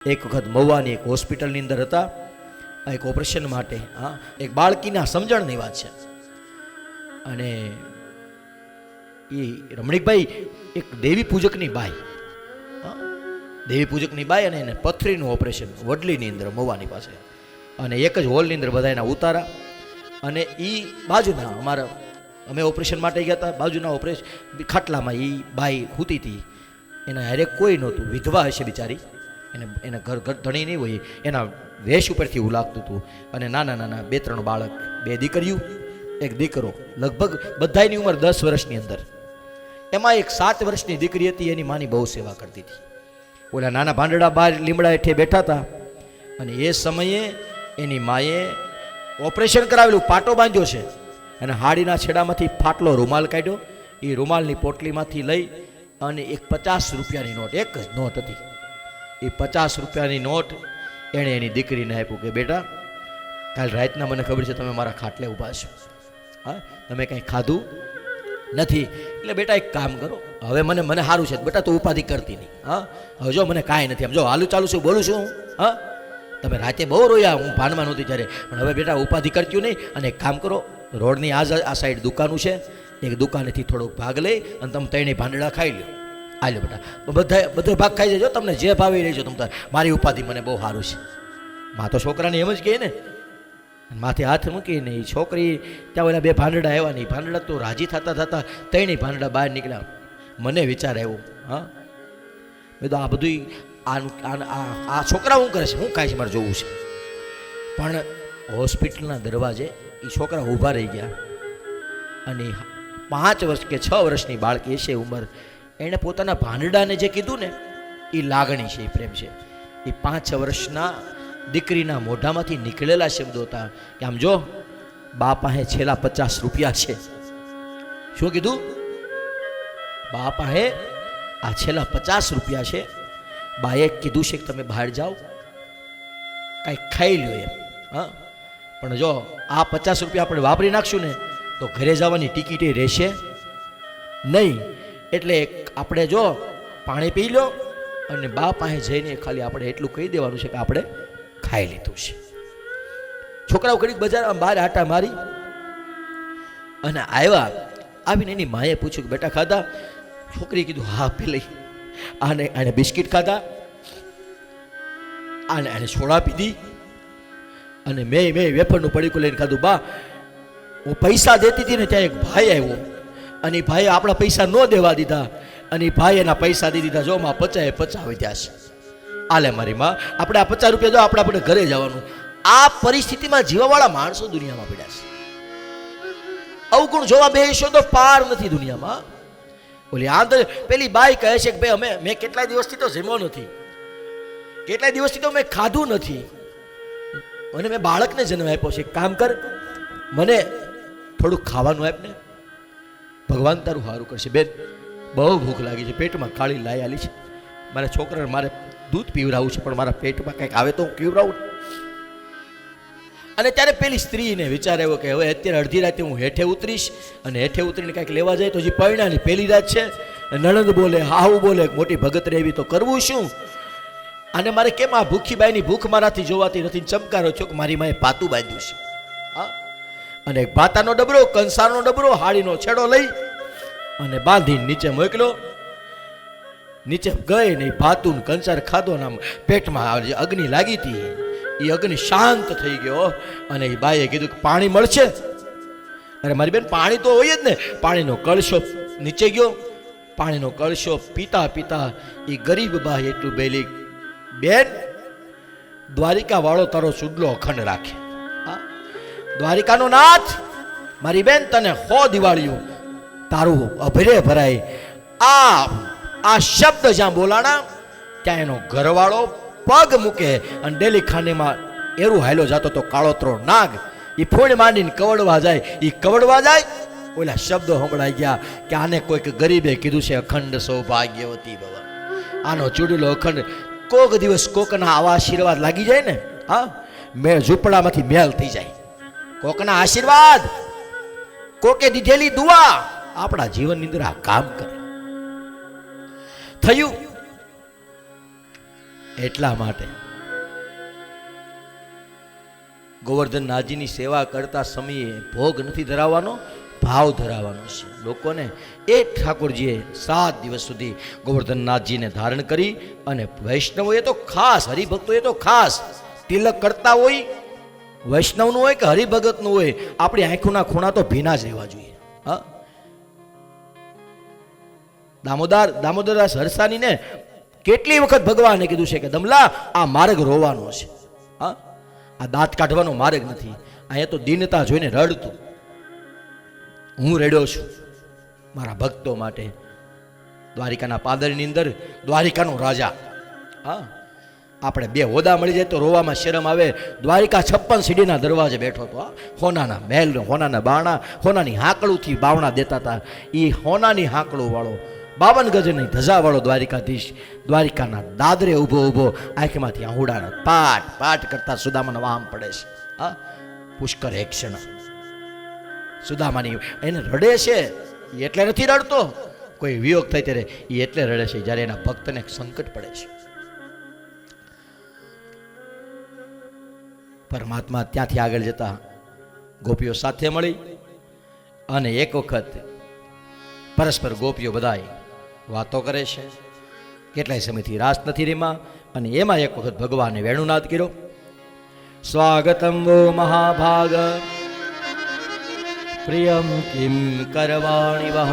એક વખત મહુવાની એક હોસ્પિટલની અંદર હતા, એક ઓપરેશન માટે. હા, એક બાળકીના સમજણની વાત છે. અને એ રમણીકભાઈ એક દેવી પૂજકની બાઈ, દેવી પૂજકની બાઈ, અને એને પથરીનું ઓપરેશન વડલીની અંદર મહુવાની પાસે, અને એક જ હોલની અંદર બધા એના ઉતારા. અને એ બાજુના અમારા અમે ઓપરેશન માટે ગયા હતા, બાજુના ઓપરેશન ખાટલામાં એ બાઈ સૂતી હતી. એના હારે કોઈ નહોતું, વિધવા હશે બિચારી, એના ઘર ધણી નહીં હોય, એના વેશ ઉપરથી એવું લાગતું હતું. અને નાના નાના 2-3 બાળક, 2 દીકરીઓ, એક દીકરો, લગભગ બધાની ઉંમર 10 વર્ષની અંદર. એમાં એક 7 વર્ષની દીકરી હતી, એની માની બહુ સેવા કરતી હતી. ઓલા નાના ભાંડડા બહાર લીમડા હેઠે બેઠા હતા, અને એ સમયે એની માએ ઓપરેશન કરાવેલું, પાટો બાંધ્યો છે, અને હાડીના છેડામાંથી ફાટલો રૂમાલ કાઢ્યો. એ રૂમાલની પોટલીમાંથી લઈ અને એક 50 રૂપિયાની નોટ, એક જ નોટ હતી, એ 50 રૂપિયાની નોટ એણે એની દીકરીને આપ્યું કે બેટા, કાલ રાતના મને ખબર છે તમે મારા ખાટલે ઊભા છો, હા, તમે કંઈ ખાધું નથી, એટલે બેટા એક કામ કરો, હવે મને સારું છે બેટા, તું ઉપાધિ કરતી નહીં. હા, હવે જો મને કાંઈ નથી, આમ જો હાલું ચાલું છું, બોલું છું. હા, તમે રાતે બહુ રોયા, હું ભાનમાં નહોતી ત્યારે, પણ હવે બેટા ઉપાધિ કરતી નહીં. અને એક કામ કરો, રોડની આ સાઈડ દુકાનું છે, એક દુકાનેથી થોડોક ભાગ લઈ અને તમે 3 ભાંડડા ખાઈ લો. આ લો બેટા, બધો ભાગ ખાઈ જજો, તમને જે ભાવે લેજો, તમે મારી ઉપાધિ મને બહુ સારું છે. માં તો છોકરાને એમ જ કહે ને, માથે હાથ મૂકીને એ છોકરી ત્યાં ઓલા 2 ભાંડડા આવ્યા નહીં, ભાંડડા તો રાજી થતા થતા 3 ભાંડડા બહાર નીકળ્યા. મને વિચાર આવ્યો, હા, મેં તો આ બધું આ છોકરા શું કરે છે, શું ખાય છે, મારે જોવું છે. પણ હોસ્પિટલના દરવાજે એ છોકરા ઊભા રહી ગયા, અને 5 વર્ષ કે 6 વર્ષની બાળકી છે ઉંમર, એણે પોતાના ભાંડડાને જે કીધું ને, એ લાગણી છે, એ પ્રેમ છે. એ 5-6 વર્ષના દીકરીના મોઢામાંથી નીકળેલા શબ્દો હતા કે આમ જો, બા પાસે છેલ્લા 50 રૂપિયા છે. શું કીધું? બા પાસે આ છેલ્લા 50 રૂપિયા છે. બાએ કીધું છે કે તમે બહાર જાઓ, કાંઈક ખાઈ લો એમ. હા, પણ જો આ 50 રૂપિયા આપણે વાપરી નાખશું ને તો ઘરે જવાની ટિકિટે રહેશે નહીં. એટલે આપણે જો પાણી પી લો, અને બા પાસે જઈને ખાલી આપણે એટલું કહી દેવાનું છે કે આપણે ખાઈ લીધું છે. છોકરાઓ ઘડીક બજારમાં બહાર આટા મારી અને આવ્યા, આવીને એની માએ પૂછ્યું કે બેટા ખાધા? છોકરીએ કીધું હા પેલી. આને બિસ્કિટ ખાધા, આને સોડા પીધી, અને મેં વેફરનું પડીકું લઈને ખાધું. બા, હું પૈસા દેતી હતી ને ત્યાં એક ભાઈ આવ્યો, અને એ ભાઈએ આપણા પૈસા ન દેવા દીધા, અને એ ભાઈ એના પૈસા દઈ દીધા. જો માં 50 વધ્યા છે, આલે મારી માં, આપણે આ 50 રૂપિયા જો આપણે ઘરે જવાનું. આ પરિસ્થિતિમાં જીવવાવાળા માણસો દુનિયામાં પડ્યા છે. અવગુણ જોવા બેસો તો પાર નથી દુનિયામાં. ઓલી આંધ્ર પેલી બાઈ કહે છે કે ભાઈ મેં કેટલાય દિવસથી તો જમ્યો નથી, કેટલાય દિવસથી તો મેં ખાધું નથી, અને મેં બાળકને જન્મ આપ્યો છે. કામ કર, મને થોડુંક ખાવાનું આપ ને, ભગવાન તારું સારું કરશે. બેન, બહુ ભૂખ લાગી છે, પેટમાં કાળી લાઈ આલી છે, મારા છોકરાને મારે દૂધ પીવડાવવું છે, પણ મારા પેટમાં કંઈક આવે તો હું પીવડાવું. અને ત્યારે પેલી સ્ત્રીને વિચાર આવ્યો કે હવે અત્યારે અડધી રાતે હું હેઠે ઉતરીશ, અને હેઠે ઉતરીને કાંઈક લેવા જાય તો હજી પૈણાની પહેલી રાત છે, નણંદ બોલે, હાહુ બોલે, મોટી ભગત રહેવી તો કરવું શું? અને મારે કેમ આ ભૂખી બાઈની ભૂખ મારાથી જોવાતી નથી? ચમકારો છો કે મારી માએ પાતું બાંધ્યું છે. હા, અને ભાતાનો ડબરો, કંસારનો ડબરો, હાડીનો છેડો લઈ અને બાંધીને નીચે મોકલો. નીચે ગઈ ને ભાતું કંસાર ખાધો, ને પેટમાં અગ્નિ લાગી હતી, એ અગ્નિ શાંત થઈ ગયો. અને એ બાઈએ કીધું કે પાણી મળશે? અરે મારી બેન, પાણી તો હોય જ ને. પાણીનો કળશો નીચે ગયો, પાણીનો કળશો પીતા પીતા એ ગરીબ બાઈ એટલું બેલી, બેન, દ્વારિકા વાળો તારો સુડલો અખંડ રાખે. દ્વારિકાનો નાથ, મારી બેન, તને 100 દિવાળીઓ તારું અભરે ભરાય. આ શબ્દ જ્યાં બોલાણા ત્યાં એનો ઘરવાળો પગ મૂકે, અને ડેલી ખાનીમાં એરું હાયલો જતો તો કાળોતરો નાગ, એ ફૂણ માંડીને કવડવા જાય, એ કવડવા જાય. ઓલા શબ્દો સંભળાઈ ગયા કે આને કોઈક ગરીબે કીધું છે અખંડ સૌભાગ્યવતી ભવ. આનો ચૂડલો અખંડ. કોક દિવસ કોકના આવા આશીર્વાદ લાગી જાય ને, હા, મેં ઝૂંપડામાંથી મેલ થઈ જાય. કોકના આશીર્વાદ, કોકે દીધેલી દુઆ આપણા જીવનની અંદર આ કામ કરે. થયું એટલા માટે ગોવર્ધનનાથજીની સેવા કરતા સમયે ભોગ નથી ધરાવવાનો, ભાવ ધરાવવાનો છે. લોકોને એ ઠાકોરજીએ 7 દિવસ સુધી ગોવર્ધનનાથજીને ધારણ કરી અને વૈષ્ણવોએ તો ખાસ, હરિભક્તોએ તો ખાસ તિલક કરતા હોય, વૈષ્ણવનું હોય કે હરિભગતનું હોય, આપણી આંખોના ખૂણા તો ભીના જ રહેવા જોઈએ. હા, દામોદરદાસ હરસાનીને કેટલી વખત ભગવાને કીધું છે કે દમલા આ માર્ગ રોવાનો છે, હા, આ દાંત કાઢવાનો માર્ગ નથી. અહીંયા તો દીનતા જોઈને રડતું. હું રડ્યો છું મારા ભક્તો માટે. દ્વારિકાના પાદરની અંદર દ્વારિકાનો રાજા, હા, આપણે 2 હોદા મળી જાય તો રોવામાં શરમ આવે. દ્વારિકા 56 સીડીના દરવાજે બેઠો હતો. હોનાના મહેલ, હોનાના બાણા, હોનાની હાંકડુંથી બાવણા દેતા હતા. એ હોનાની હાંકડું વાળો 52 ગજની ધજા વાળો દ્વારિકાધીશ દ્વારિકાના દાદરે ઊભો ઊભો આંખમાંથી આહુડાના પાટ પાટ કરતા સુદામાના વામ પડે છે. હા, પુષ્કર એક્ષણ સુદામાની એને રડે છે. એ એટલે નથી રડતો, કોઈ વિયોગ થાય ત્યારે એ એટલે રડે છે જ્યારે એના ભક્તને સંકટ પડે છે. પરમાત્મા ત્યાંથી આગળ જતા ગોપીઓ સાથે મળી અને એક વખત પરસ્પર ગોપીઓ બધાય વાતો કરે છે. કેટલાય સમયથી રાસ નથી રીમાં અને એમાં એક વખત ભગવાને વેણુનાદ કર્યો. સ્વાગતમ વો મહાભાગ પ્રિયમ કિમ કરવાણી વહ.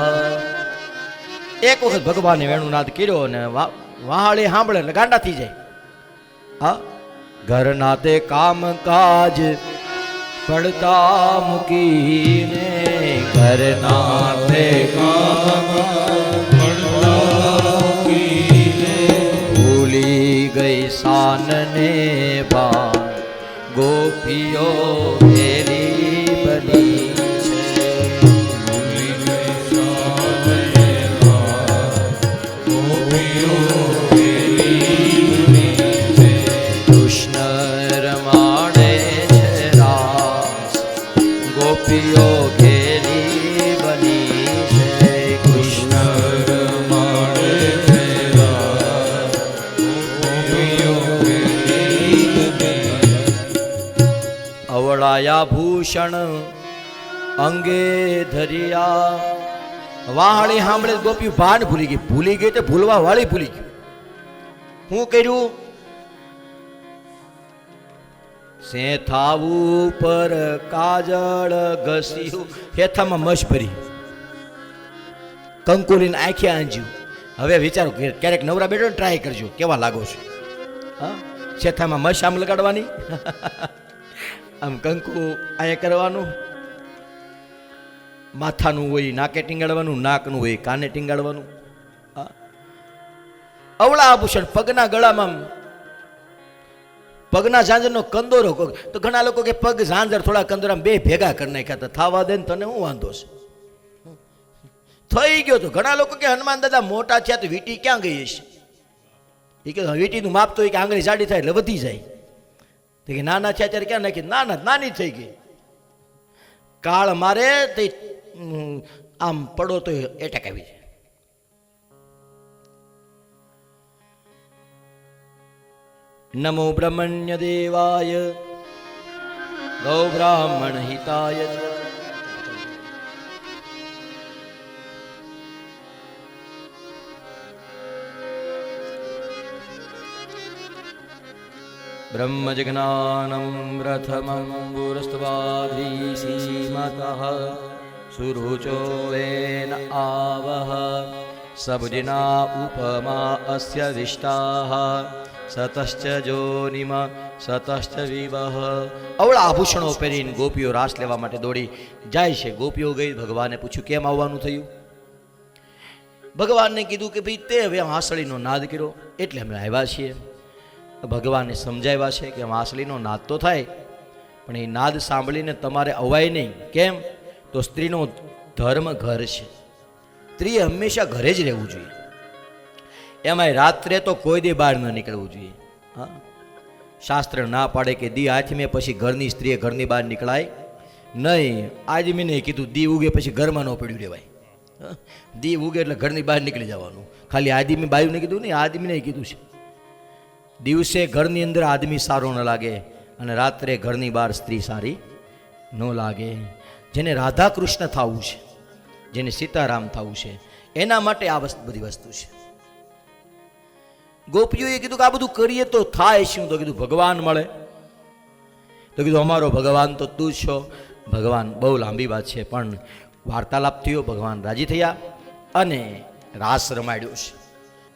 એક વખત ભગવાને વેણુનાદ કર્યો અને વહાળે સાંભળે એટલે ગાંડા થઈ જાય. હા, ઘરના તે કામ કાજ પડતા મૂકીને, ઘરના તે કામ ભૂલી ગઈ સાનને બા ગોપીઓ ઘેરી બની છે. ભૂલી ગઈ સાનને બા ગોપીઓ ગોપીઓ ઘેરી બની છે. કૃષ્ણ રમાડે છે રાસ, ગોપીઓ ઘેરી બની. અવળાયા ભૂષણ અંગે ધરિયા. વાળી સાંભળે ગોપી ભાન ભૂલી ગઈ. ભૂલી ગઈ તો ભૂલવા વાળી ભૂલી ગઈ. શું કર્યું? સેથાવું પર કાજળ ઘસ્યું, હેથામાં મશ ભરી, કંકુલીને આંખે આંજ્યું. હવે વિચારો, ક્યારેક નવરા બેઠો ટ્રાય કરજો કેવા લાગો છો. હા, શેથામાં મશ આમ લગાડવાની, આમ કંકુ અહીંયા કરવાનું, માથાનું હોય નાકે ટીંગાડવાનું, નાકનું હોય કાને ટીંગાડવાનું. હા, અવળા આભૂષણ પગના ગળામાં, પગના ઝાંઝરનો કંદોરો. તો ઘણા લોકો કે પગ ઝાંઝર થોડા કંદોરા 2 ભેગા કરી નાખ્યા હતા. થાવા દે ને તને શું વાંધો છે, થઈ ગયો. તો ઘણા લોકો કે હનુમાન દાદા મોટા થયા તો વીટી ક્યાં ગઈ છે? એ કે વીટીનું માપ તો કે આંગળી જાડી થાય એટલે વધી જાય. તો કે નાના થયા ત્યારે ક્યાં નાખી? નાની થઈ ગઈ. કાળ મારે તે આમ પડો તો એટેક આવી જાય. નમો બ્રહ્મણ્ય દેવાય ગૌ બ્રાહ્મણ હિતાય. બ્રહ્મજ્ઞાનમ પ્રથમં પુરસ્તવાધીસીમતઃ સુરુચો વેન આવહ સબજના ઉપમા અસ્ય દિષ્ટાઃ સતશ્ચ જોનિમ સતશ્ચ વિવહ. અવળા આભૂષણો પહેરીને ગોપીઓ રાસ લેવા માટે દોડી જાય છે. ગોપીઓ ગઈ, ભગવાને પૂછ્યું કેમ આવવાનું થયું? ભગવાનને કીધું કે ભાઈ તે હવે વાંસળીનો નાદ કર્યો એટલે અમે આવ્યા છીએ. ભગવાને સમજાવ્યા છે કે વાંસળીનો નાદ તો થાય પણ એ નાદ સાંભળીને તમારે અવાય નહીં. કેમ? તો સ્ત્રીનો ધર્મ ઘર છે. સ્ત્રીએ હંમેશા ઘરે જ રહેવું જોઈએ. એમાંય રાત્રે તો કોઈ દી બહાર ન નીકળવું જોઈએ. હા, શાસ્ત્ર ના પાડે કે દી આથમે પછી ઘરની સ્ત્રીએ ઘરની બહાર નીકળાય નહીં. આજે મેં નહીં કીધું દી ઉગે પછી ઘરમાં ન પડ્યું રહેવાય. દી ઉગે એટલે ઘરની બહાર નીકળી જવાનું. ખાલી આદમી બાયુને કીધું નહીં, આદમીને કીધું છે. દિવસે ઘરની અંદર આદમી સારો ન લાગે અને રાત્રે ઘરની બહાર સ્ત્રી સારી ન લાગે. જેને રાધા કૃષ્ણ થવું છે, જેને સીતારામ થવું છે, એના માટે આ બધી વસ્તુ છે. ગોપીઓએ કીધું કે આ બધું કરીએ તો થાય શું? તો કીધું ભગવાન મળે. તો કીધું અમારો ભગવાન તો તું જ છો. ભગવાન બહુ લાંબી વાત છે, પણ વાર્તાલાપ થયો, ભગવાન રાજી થયા અને રાસ રમાડ્યો છે.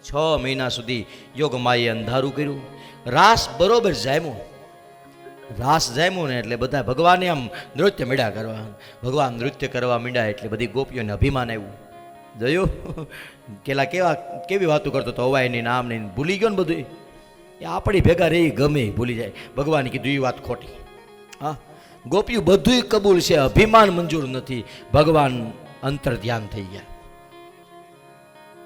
6 મહિના સુધી યોગમાએ અંધારું કર્યું. રાસ બરોબર જામ્યો. રાસ જામ્યો ને એટલે બધા ભગવાને આમ નૃત્ય મીડા કરવા. ભગવાન નૃત્ય કરવા મીડા એટલે બધી ગોપીઓને અભિમાન આવ્યું. જોયું કેલા કેવી વાતો કરતો હતો, હવાઈની નામ નહીં, ભૂલી ગયો ને બધું. એ આપણી ભેગા રહી ગમે ભૂલી જાય. ભગવાને કીધું એ વાત ખોટી. હા, ગોપીઓ બધું કબૂલ છે, અભિમાન મંજૂર નથી. ભગવાન અંતર ધ્યાન થઈ ગયા.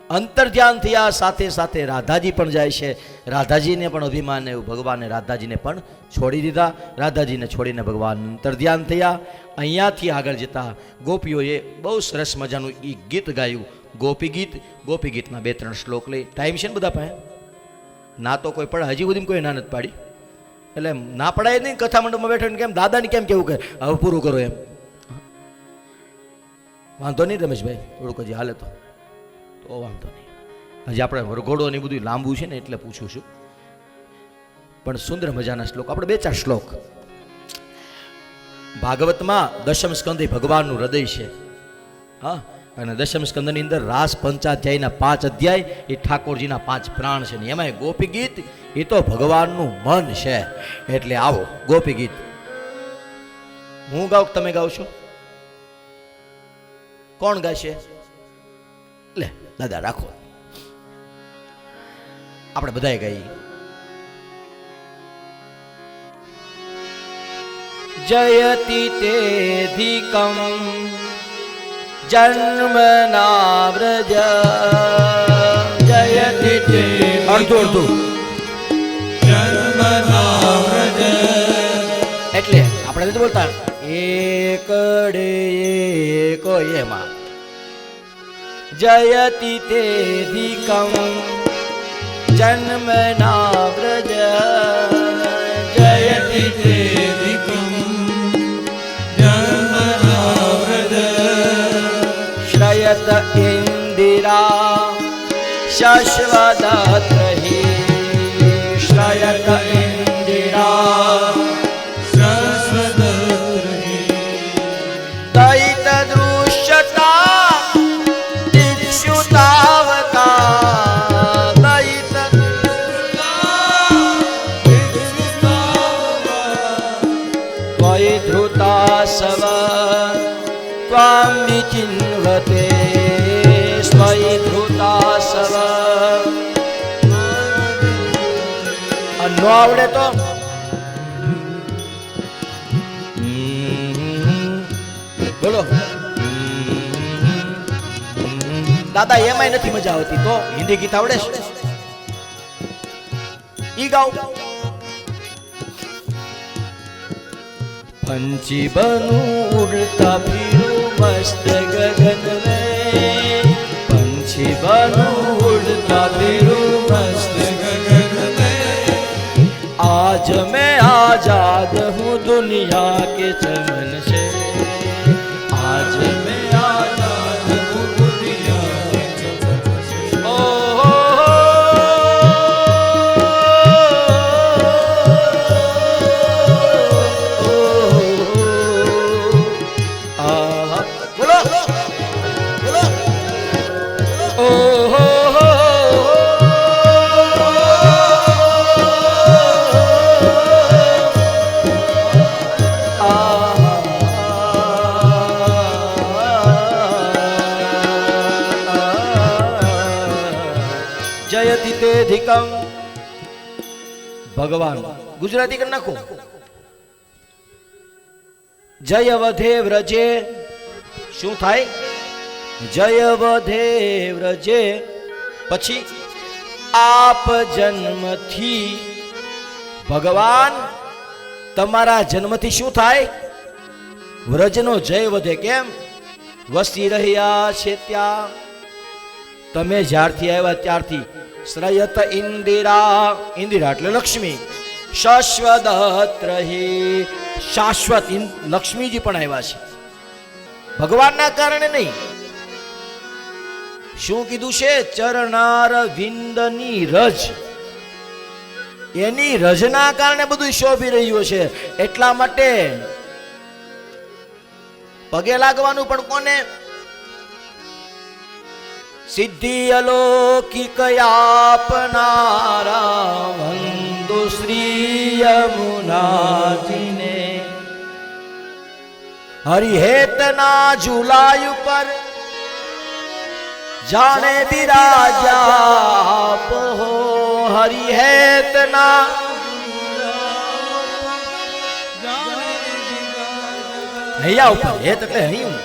અંતર ધ્યાન થયા સાથે સાથે રાધાજી પણ જાય છે. રાધાજીને પણ અભિમાન એવું, ભગવાને રાધાજીને પણ છોડી દીધા. રાધાજીને છોડીને ભગવાન અંતર ધ્યાન થયા. અહીંયાથી આગળ જતા ગોપીઓએ બહુ સરસ મજાનું એ ગીત ગાયું, ગોપી ગીત. ગોપી ગીતના 2-3 શ્લોક લઈ. ટાઈમ છે ને બધા પાસે? ના તો કોઈ પડે, હજી સુધી કોઈ ના નથી પાડી. એટલે ના પડાય નહીં. કથા મંડપમાં બેઠા કેમ દાદાને કેમ કેવું કે હવે પૂરું કરો એમ? વાંધો નહીં રમેશભાઈ, થોડુંક હજી હાલે તો વાંધો નહીં. હજી આપણે વરઘોડો ને બધું લાંબુ છે ને એટલે પૂછું છું. પણ સુંદર મજાના શ્લોક, આપણે 2-4 શ્લોક. ભાગવતમાં 10મ સ્કંદ એ ભગવાનનું હૃદય છે. હા, અને 10મ સ્કંદની અંદર રાસ પંચાધ્યાયના 5 અધ્યાય એ ઠાકોરજીના 5 પ્રાણ છે ને એમાં ગોપી ગીત એ તો ભગવાનનું મન છે. એટલે આવો ગોપી ગીત હું ગાઉં, તમે ગાવ છો? કોણ ગાશે? લે દાદા રાખો, આપણે બધાએ ગાઈએ. જયતિ તેધિકમ જન્મના વ્રજ. જયતિ તે અડધું જન્મના વ્રજ. એટલે આપણે નથી બોલતા એકડે એકો એમાં. જયતિ તેધિકમ જન્મના વ્રજ. જયતિ તેધિકમ જન્મના વ્રજ. શ્રયત ઇન્દિરા શશ્વદત્રહી. શ્રયત ઇન્દિરા શશ્વદત્રહી. દૈત દૃશ્યતા સવ ત્વામ વિચિન્વતે. સ્વય ધૃતા સવ. ન આવડે તો બોલો. દાદા એમાંય નથી મજા આવતી તો હિન્દી ગીત આવડે છે ઈ ગાઓ. पंछी बनूं उड़ता फिरूं मस्त गगन में. पंछी बनूं उड़ता फिरूं मस्त गगन में. आज मैं आजाद हूँ दुनिया के चमन से. आज मैं आजाद हूँ दुनिया के चमन से. જયતિ તેધિકમ. ભગવાન ગુજરાતી કરી નાખો. જય વધે વ્રજે. શું થાય? જય વધે વ્રજે. પછી આપ જન્મથી. ભગવાન તમારા જન્મથી શું થાય? વ્રજનો જય વધે. કેમ? વસી રહ્યા છે ત્યાં તમે જ્યારથી આવ્યા ત્યારથી શ્રયત ઇન્દિરા, ઇન્દિરા એટલે લક્ષ્મી, શાશ્વતત્રહી, શાશ્વત લક્ષ્મીજી પણ આવ્યા છે ભગવાનના કારણે નહીં. શું કીધું છે? ચરણાર વિંદની રજ, એની રજના કારણે બધું શોભી રહ્યું છે. એટલા માટે પગે લાગવાનું પણ કોને? સિદ્ધિ અલૌકિક આપનારા વંદુ શ્રી યમુનાજીને. હરિહેતના ઝુલાય ઉપર જાણે બિરાજા હો. હરિહેતના હૈયા ઉપર, હેત એટલે હૈયું.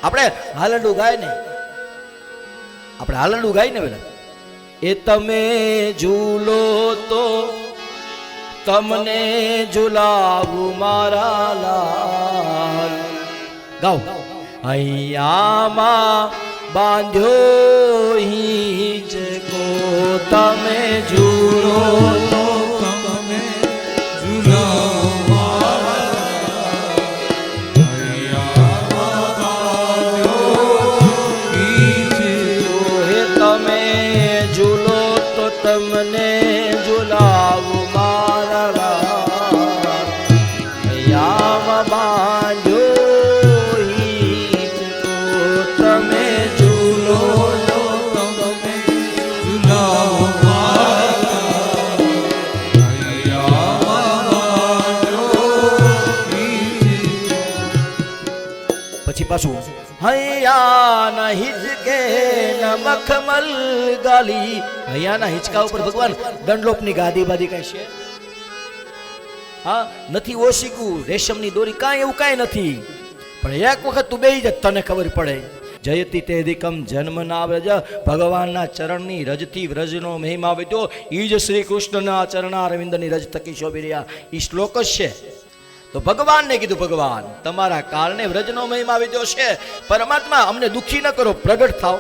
આપણે હાલંડું ગાય ને, આપણે હાલંડું ગાય ને પેલા, એ તમે ઝૂલો તો તમને ઝુલાવું મારા લાલ. ગાઓ. હૈયામાં બાંધ્યો હિંચકો તમે ઝૂલો તો તમે ઝુલાવો મારા. હૈયામાં બાંધ્યો હિંચકો હે તમે ઝૂલો તો તમને ઝુલાવું મારા. હૈયામાં બાંધ્યો પાછું હૈયાના હિચકે મખમલ ગાલી. હૈયાના હિંચકા ઉપર ભગવાન દંડલોપની ગાદી બાદી કઈ છે? હા, નથી ઓશિકું, રેશમની દોરી, કાંઈ એવું કાંઈ નથી. પણ એક વખત તું બેહી જા, તને ખબર પડે. જયતી તેદિકમ જન્મ ના વ્રજ, ભગવાનના ચરણની રજથી વ્રજનો મહિમા વધ્યો. ઈ જ શ્રી કૃષ્ણના ચરણારવિંદની રજ થકી શોભી રહ્યા. ઈ શ્લોક જ છે. તો ભગવાનને કીધું, ભગવાન તમારા કારણે વ્રજનો મહિમા વિદ્યો છે. પરમાત્મા અમને દુઃખી ન કરો, પ્રગટ થાવ.